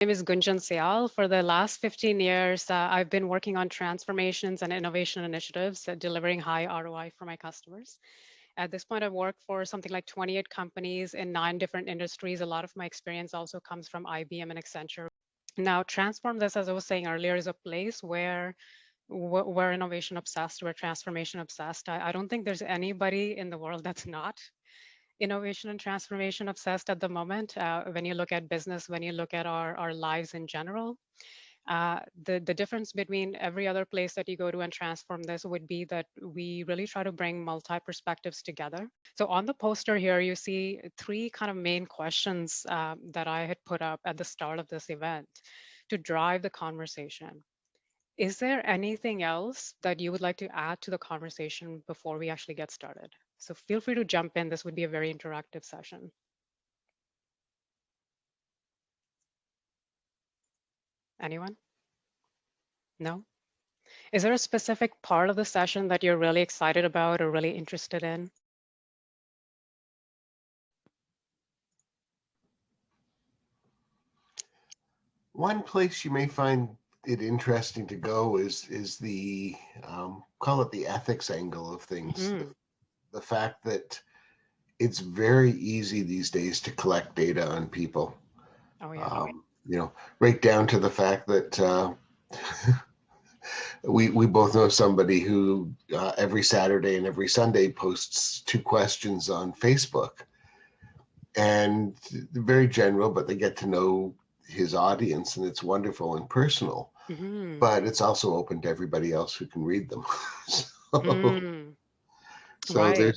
My name is Gunjan Syal. For the last 15 years, I've been working on transformations and innovation initiatives, delivering high ROI for my customers. At this point, I've worked for something like 28 companies in 9 different industries. A lot of my experience also comes from IBM and Accenture. Now, Transform This, as I was saying earlier, is a place where we're innovation obsessed, we're transformation obsessed. I don't think there's anybody in the world that's not innovation and transformation obsessed at the moment. When you look at business, when you look at our lives in general, the difference between every other place that you go to and Transform This would be that we really try to bring multi perspectives together. So on the poster here, you see 3 kind of main questions that I had put up at the start of this event to drive the conversation. Is there anything else that you would like to add to the conversation before we actually get started? So feel free to jump in. This would be a very interactive session. Anyone? No? Is there a specific part of the session that you're really excited about or really interested in? One place you may find it interesting to go is the call it the ethics angle of things. Mm-hmm. The fact that it's very easy these days to collect data on people. Oh, yeah. Right down to the fact that we both know somebody who every Saturday and every Sunday posts 2 questions on Facebook, and they're very general, but they get to know his audience, and it's wonderful and personal. Mm-hmm. But it's also open to everybody else who can read them. so, Mm. so Right.